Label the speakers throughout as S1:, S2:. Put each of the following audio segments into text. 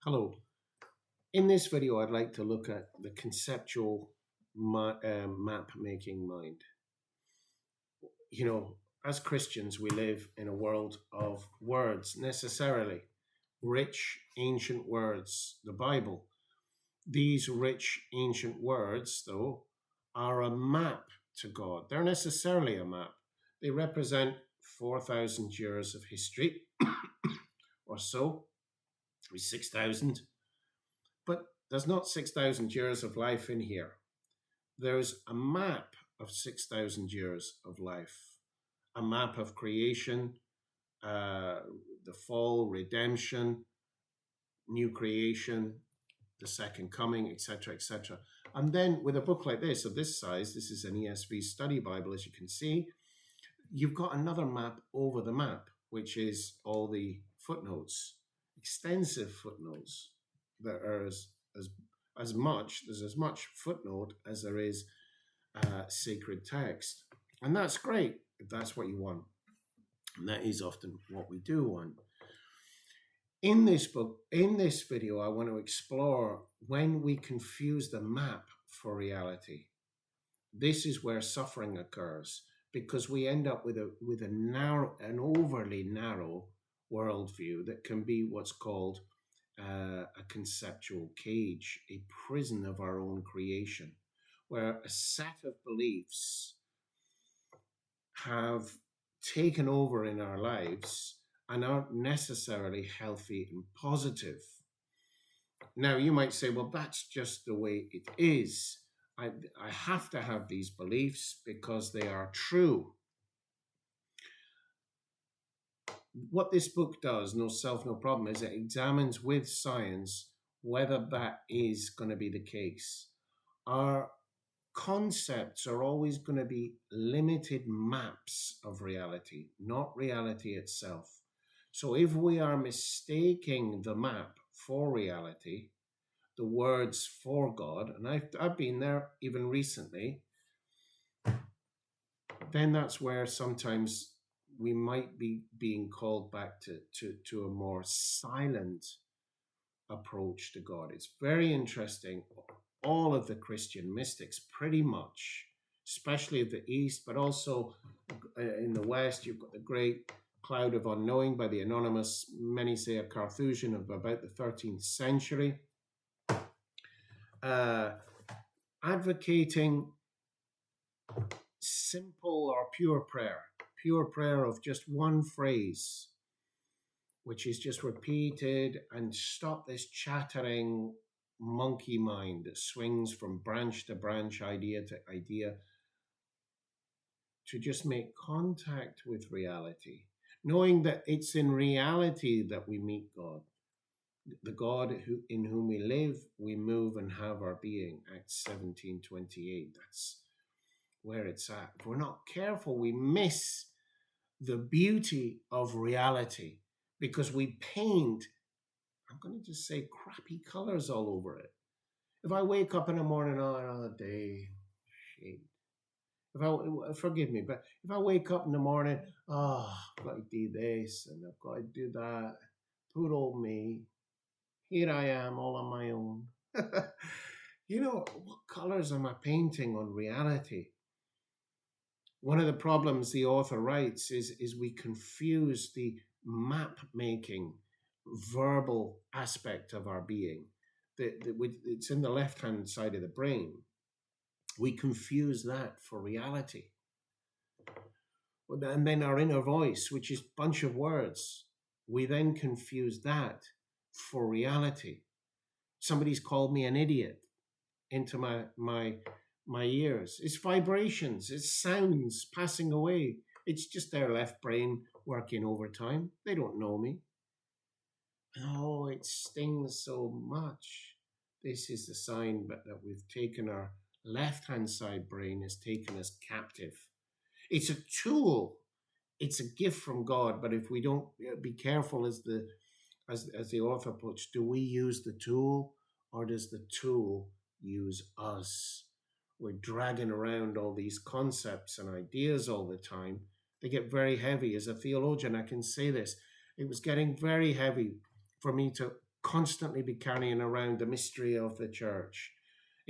S1: Hello. In this video, I'd like to look at the conceptual map making mind. As Christians, we live in a world of words, necessarily rich, ancient words, the Bible. These rich, ancient words, though, are a map to God. They're necessarily a map. They represent 4,000 years of history or so, maybe 6,000. But there's not 6,000 years of life in here. There's a map of 6,000 years of life, a map of creation, the fall, redemption, new creation, the second coming, etc., etc. And then with a book like this, of this size, this is an ESV study Bible, as you can see, you've got another map over the map, which is all the footnotes, extensive footnotes that are as much, there's as much footnote as there is sacred text. And that's great if that's what you want. And that is often what we do want. In this book, in this video, I want to explore when we confuse the map for reality. This is where suffering occurs because we end up with an overly narrow worldview that can be what's called a conceptual cage, a prison of our own creation, where a set of beliefs have taken over in our lives and aren't necessarily healthy and positive. Now, you might say, well, that's just the way it is. I have to have these beliefs because they are true. What this book does, No Self, No Problem, is it examines with science whether that is going to be the case. Our concepts are always going to be limited maps of reality, not reality itself. So if we are mistaking the map for reality, the words for God, and I've been there even recently, then that's where sometimes we might be being called back to a more silent approach to God. It's very interesting. All of the Christian mystics, pretty much, especially of the East, but also in the West, you've got the great cloud of unknowing by the anonymous, many say a Carthusian of about the 13th century, advocating simple or pure prayer of just one phrase, which is just repeated, and stop this chattering monkey mind that swings from branch to branch, idea to idea, to just make contact with reality, knowing that it's in reality that we meet God, the God in whom we live, we move, and have our being. Acts 17:28. That's where it's at. If we're not careful, we miss the beauty of reality because we paint, I'm going to just say, crappy colors all over it. If I wake up in the morning, oh, another day, shit. Forgive me, but if I wake up in the morning, I've got to do this and I've got to do that, poor old me, here I am all on my own. What colors am I painting on reality? One of the problems the author writes is we confuse the map-making, verbal aspect of our being. It's in the left-hand side of the brain. We confuse that for reality. And then our inner voice, which is a bunch of words, we then confuse that for reality. Somebody's called me an idiot into my ears. It's vibrations, it's sounds passing away. It's just their left brain working overtime. They don't know me. Oh, it stings so much. This is the sign that we've taken our left-hand side brain has taken us captive. It's a tool. It's a gift from God. But if we don't be careful, as the author puts, do we use the tool or does the tool use us? We're dragging around all these concepts and ideas all the time. They get very heavy. As a theologian, I can say this. It was getting very heavy for me to constantly be carrying around the mystery of the church,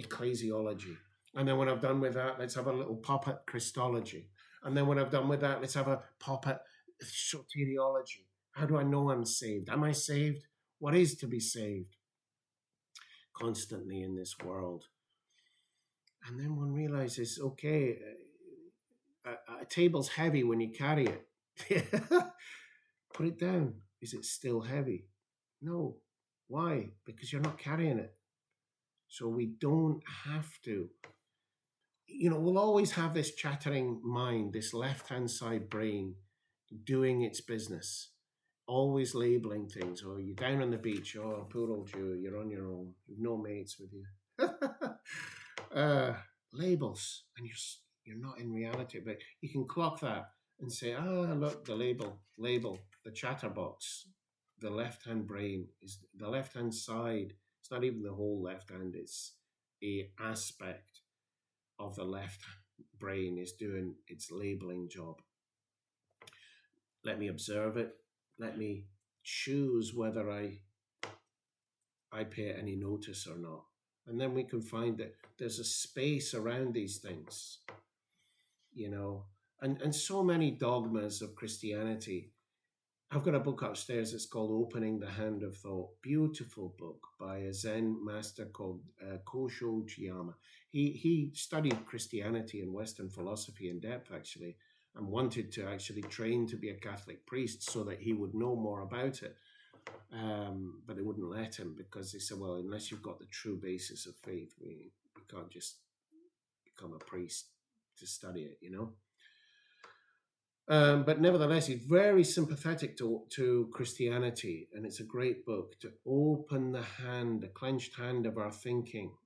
S1: ecclesiology. And then when I've done with that, let's have a little pop at Christology. And then when I've done with that, let's have a pop at soteriology. How do I know I'm saved? Am I saved? What is to be saved? Constantly in this world. And then one realizes, okay, a table's heavy when you carry it. Put it down. Is it still heavy? No. Why? Because you're not carrying it. So we don't have to. We'll always have this chattering mind, this left-hand side brain doing its business, always labeling things. Oh, you're down on the beach. Oh, poor old you. You're on your own. You've no mates with you. Labels, and you're not in reality. But you can clock that and say, look, the label, the chatterbox. The left-hand brain is the left-hand side. It's not even the whole left hand. It's a aspect of the left brain is doing its labeling job. Let me observe it. Let me choose whether I pay it any notice or not. And then we can find that there's a space around these things, and so many dogmas of Christianity. I've got a book upstairs. It's called Opening the Hand of Thought. Beautiful book by a Zen master called Kosho Chiyama. He studied Christianity and Western philosophy in depth, actually, and wanted to actually train to be a Catholic priest so that he would know more about it. But they wouldn't let him because they said, well, unless you've got the true basis of faith, we can't just become a priest to study it, But nevertheless, he's very sympathetic to Christianity, and it's a great book to open the hand, the clenched hand of our thinking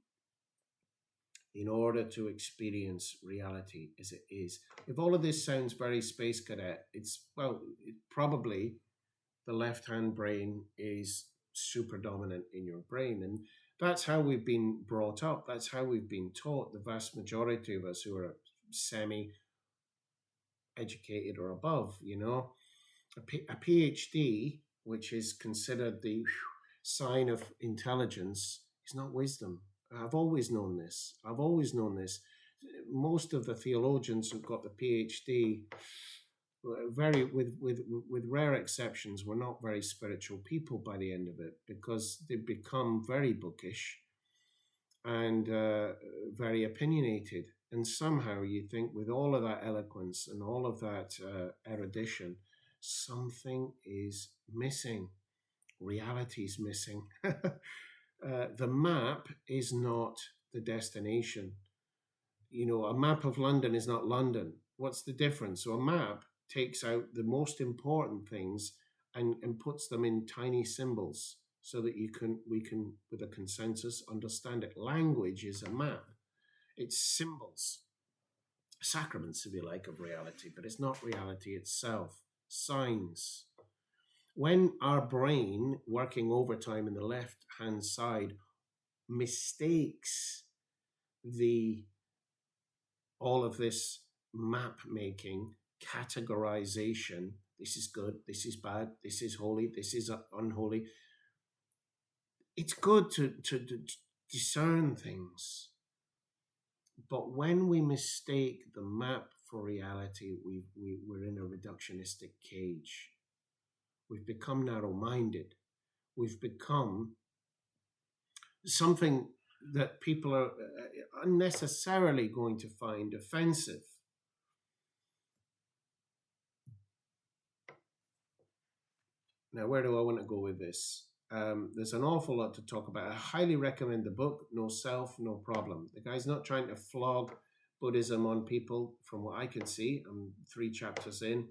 S1: in order to experience reality as it is. If all of this sounds very Space Cadet, probably the left-hand brain is super dominant in your brain, and that's how we've been brought up. That's how we've been taught. The vast majority of us who are semi-educated or above, a PhD, which is considered the sign of intelligence, is not wisdom. I've always known this. Most of the theologians who've got the PhD, with rare exceptions, were not very spiritual people by the end of it, because they become very bookish and very opinionated. And somehow you think, with all of that eloquence and all of that erudition, something is missing. Reality is missing. The map is not the destination. A map of London is not London. What's the difference? So a map takes out the most important things and puts them in tiny symbols so that we can, with a consensus, understand it. Language is a map. It's symbols, sacraments, if you like, of reality, but it's not reality itself. Signs. When our brain, working overtime in the left-hand side, mistakes all of this map making, categorization, this is good, this is bad, this is holy, this is unholy. It's good to discern things. But when we mistake the map for reality, we're in a reductionistic cage. We've become narrow-minded. We've become something that people are unnecessarily going to find offensive. Now, where do I want to go with this? There's an awful lot to talk about. I highly recommend the book, No Self, No Problem. The guy's not trying to flog Buddhism on people, from what I can see. I'm 3 chapters in.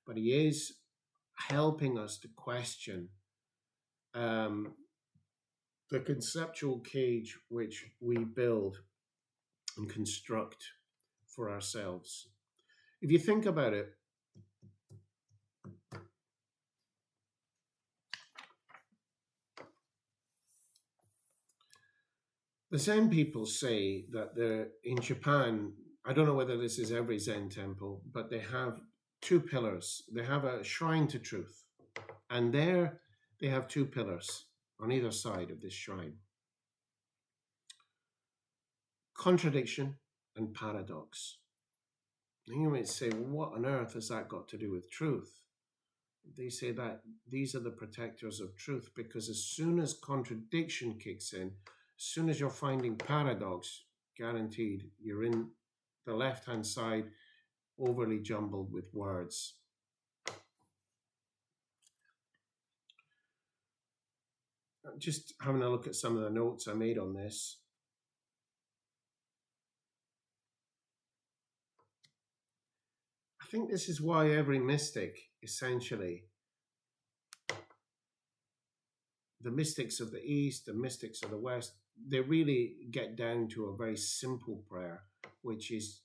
S1: But he is helping us to question the conceptual cage which we build and construct for ourselves. If you think about it, the Zen people say that in Japan, I don't know whether this is every Zen temple, but they have 2 pillars. They have a shrine to truth, and there they have 2 pillars. on either side of this shrine. Contradiction and paradox. And you might say, well, what on earth has that got to do with truth? They say that these are the protectors of truth, because as soon as contradiction kicks in, as soon as you're finding paradox, guaranteed you're in the left-hand side, overly jumbled with words. Just having a look at some of the notes I made on this. I think this is why every mystic, essentially, the mystics of the East, the mystics of the West, they really get down to a very simple prayer, which is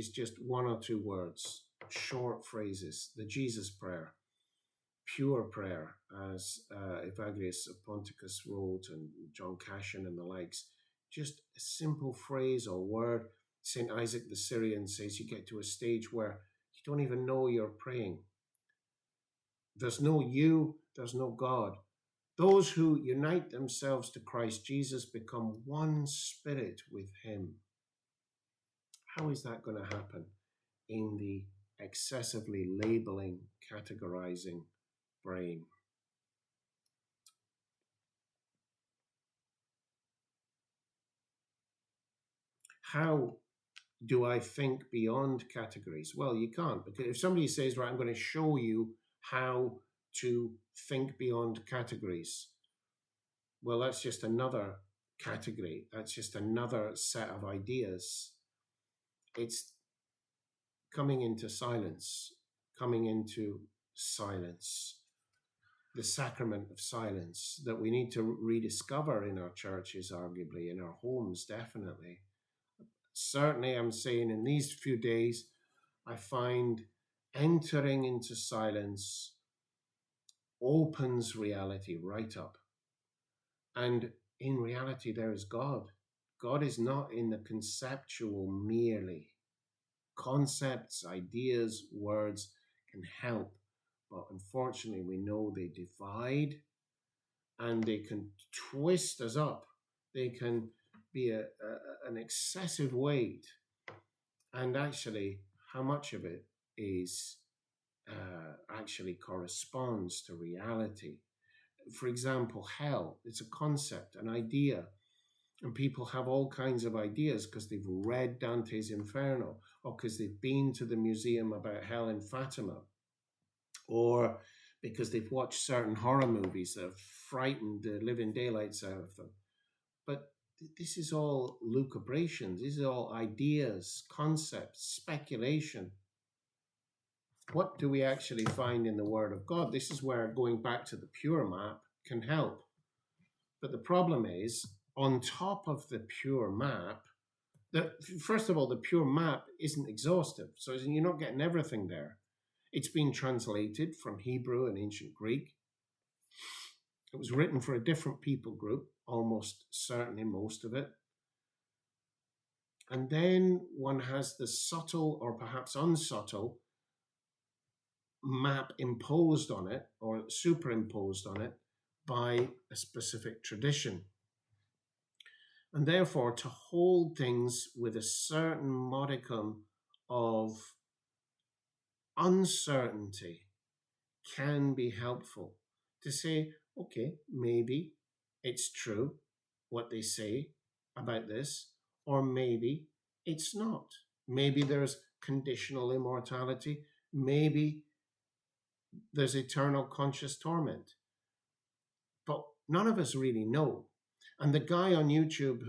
S1: just one or two words, short phrases, the Jesus prayer, pure prayer, as Evagrius of Ponticus wrote, and John Cassian and the likes. Just a simple phrase or word. St. Isaac the Syrian says you get to a stage where you don't even know you're praying. There's no you, there's no God. Those who unite themselves to Christ Jesus become one spirit with him. How is that going to happen in the excessively labeling, categorizing brain? How do I think beyond categories? Well, you can't, because if somebody says, right, I'm going to show you how to think beyond categories, well, that's just another category. That's just another set of ideas. It's coming into silence, the sacrament of silence that we need to rediscover in our churches, arguably, in our homes, definitely. Certainly, I'm saying in these few days, I find entering into silence opens reality right up. And in reality, there is God. God is not in the conceptual merely. Concepts, ideas, words can help, but unfortunately, we know they divide and they can twist us up. They can be an excessive weight. And actually, how much of it is actually corresponds to reality? For example, hell, it's a concept, an idea. And people have all kinds of ideas because they've read Dante's Inferno, or because they've been to the museum about hell in Fatima, or because they've watched certain horror movies that have frightened the living daylights out of them. But this is all lucubrations. These are all ideas, concepts, speculation. What do we actually find in the Word of God? This is where going back to the pure map can help. But the problem is, on top of the pure map, first of all, the pure map isn't exhaustive. So you're not getting everything there. It's been translated from Hebrew and ancient Greek. It was written for a different people group, almost certainly most of it. And then one has the subtle or perhaps unsubtle map imposed on it or superimposed on it by a specific tradition. And therefore, to hold things with a certain modicum of uncertainty can be helpful. To say, okay, maybe it's true what they say about this, or maybe it's not. Maybe there's conditional immortality. Maybe there's eternal conscious torment. But none of us really know. And the guy on YouTube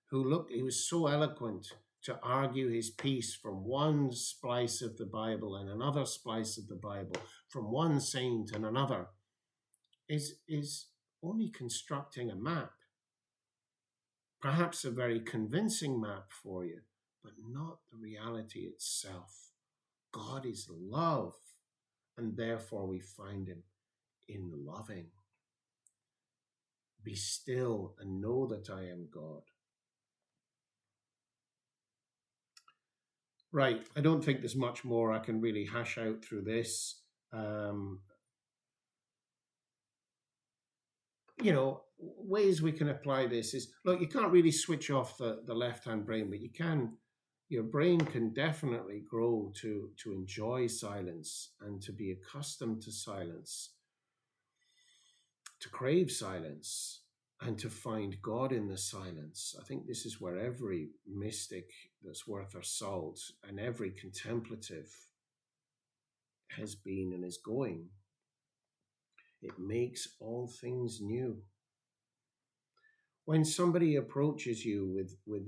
S1: he was so eloquent to argue his piece from one splice of the Bible and another splice of the Bible, from one saint and another, is only constructing a map. Perhaps a very convincing map for you, but not the reality itself. God is love, and therefore we find him in loving. Be still and know that I am God. Right, I don't think there's much more I can really hash out through this. ways we can apply this is, look, you can't really switch off the left-hand brain, but you can. Your brain can definitely grow to enjoy silence and to be accustomed to silence, to crave silence, and to find God in the silence. I think this is where every mystic that's worth their salt and every contemplative has been and is going. It makes all things new. When somebody approaches you with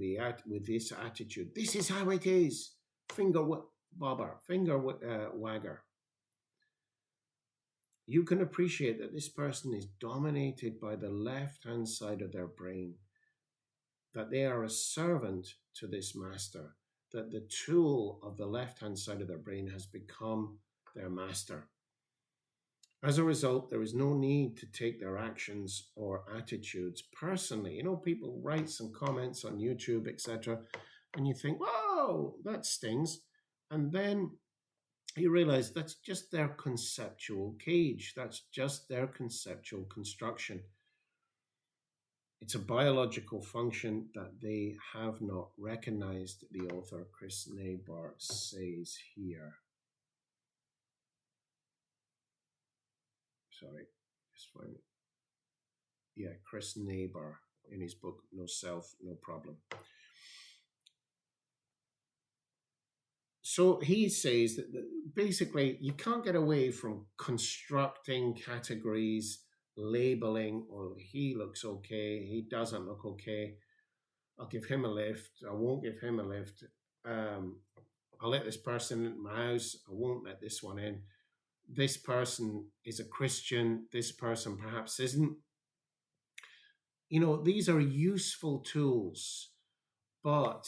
S1: this attitude, this is how it is, finger bobber, finger wagger, you can appreciate that this person is dominated by the left-hand side of their brain, that they are a servant to this master, that the tool of the left-hand side of their brain has become their master. As a result, there is no need to take their actions or attitudes personally. People write some comments on YouTube, etc., and you think, whoa, that stings. And then you realize that's just their conceptual cage. That's just their conceptual construction. It's a biological function that they have not recognized, the author Chris Neighbor says here. Sorry, just find it. Yeah, Chris Neighbor in his book, No Self, No Problem. So he says that basically you can't get away from constructing categories, labeling, oh, he looks okay, he doesn't look okay, I'll give him a lift, I won't give him a lift, I'll let this person in my house, I won't let this one in. This person is a Christian, this person perhaps isn't. These are useful tools, but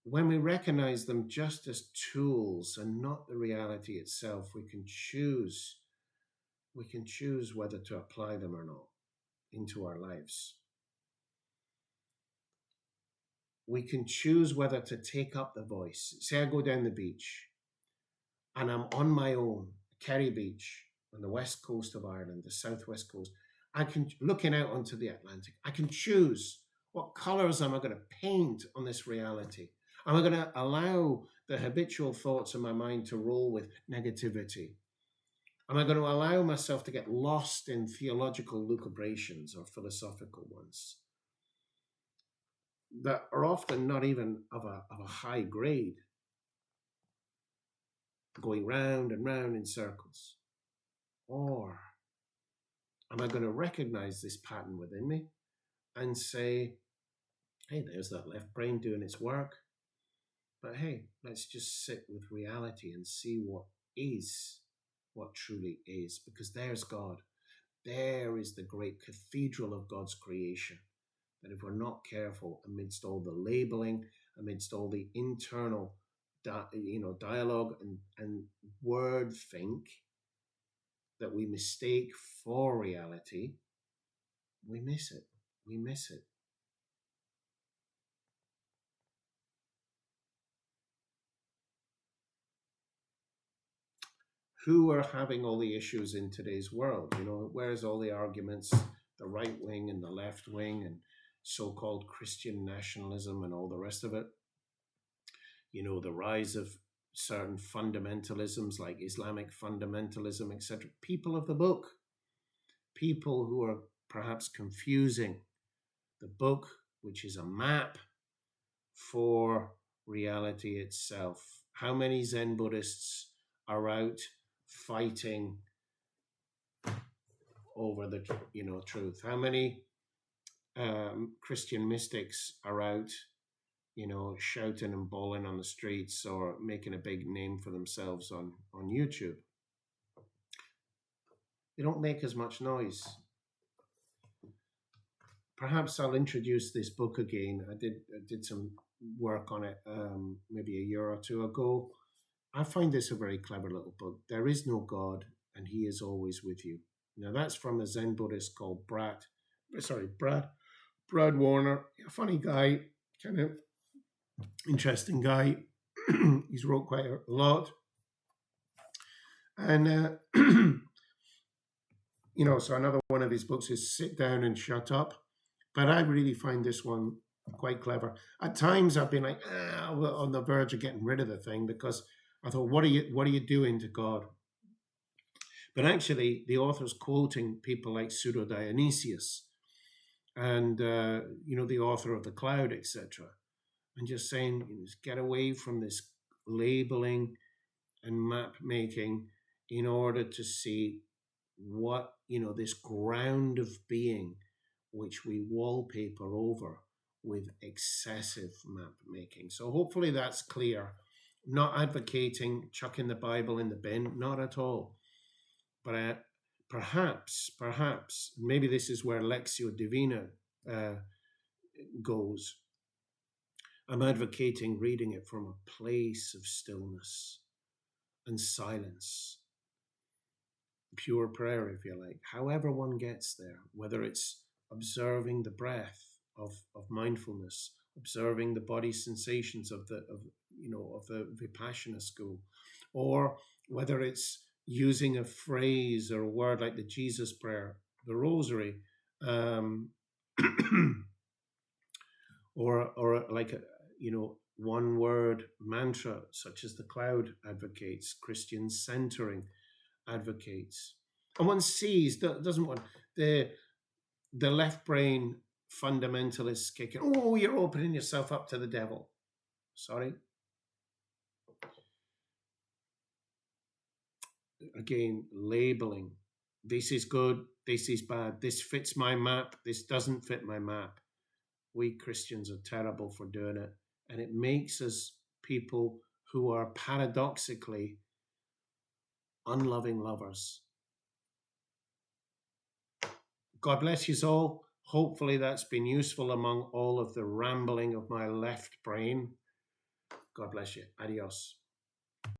S1: when we recognize them just as tools and not the reality itself, we can choose whether to apply them or not into our lives. We can choose whether to take up the voice. Say I go down the beach and I'm on my own, Kerry Beach, on the west coast of Ireland, the southwest coast. Looking out onto the Atlantic, I can choose what colors am I going to paint on this reality. Am I going to allow the habitual thoughts in my mind to roll with negativity? Am I going to allow myself to get lost in theological lucubrations or philosophical ones that are often not even of a high grade, going round and round in circles? Or am I going to recognize this pattern within me and say, hey, there's that left brain doing its work, but hey, let's just sit with reality and see what truly is, because there's God. There is the great cathedral of God's creation, that if we're not careful, amidst all the labeling, amidst all the internal dialogue and word think that we mistake for reality, we miss it. We miss it. Who are having all the issues in today's world? Where's all the arguments, the right wing and the left wing and so-called Christian nationalism and all the rest of it? The rise of certain fundamentalisms like Islamic fundamentalism, etc. People of the book, people who are perhaps confusing the book, which is a map for reality itself. How many Zen Buddhists are out fighting over the truth? How many Christian mystics are out shouting and bawling on the streets or making a big name for themselves on YouTube? They don't make as much noise. Perhaps I'll introduce this book again. I did some work on it maybe a year or two ago. I find this a very clever little book. There is no God, and He is always with you. Now that's from a Zen Buddhist called Brad Warner. A funny guy, kind of interesting guy. He's wrote quite a lot. And So another one of his books is Sit Down and Shut Up. But I really find this one quite clever. At times I've been like, well, on the verge of getting rid of the thing because I thought, what are you doing to God? But actually, the author's quoting people like Pseudo Dionysius and the author of The Cloud, etc., and just saying, get away from this labeling and map making in order to see what this ground of being which we wallpaper over with excessive map making. So hopefully that's clear. Not advocating chucking the Bible in the bin, not at all. But perhaps, maybe this is where Lectio Divina goes. I'm advocating reading it from a place of stillness and silence, pure prayer, if you like. However one gets there, whether it's observing the breath of mindfulness, observing the body sensations of the Vipassana school, or whether it's using a phrase or a word like the Jesus prayer, the Rosary, or like a one word mantra such as the Cloud advocates, Christian centering advocates, and one sees doesn't one the left brain fundamentalists kicking, oh, you're opening yourself up to the devil. Sorry. Again, labeling. This is good, this is bad, this fits my map, this doesn't fit my map. We Christians are terrible for doing it. And it makes us people who are paradoxically unloving lovers. God bless you all. Hopefully that's been useful among all of the rambling of my left brain. God bless you. Adios.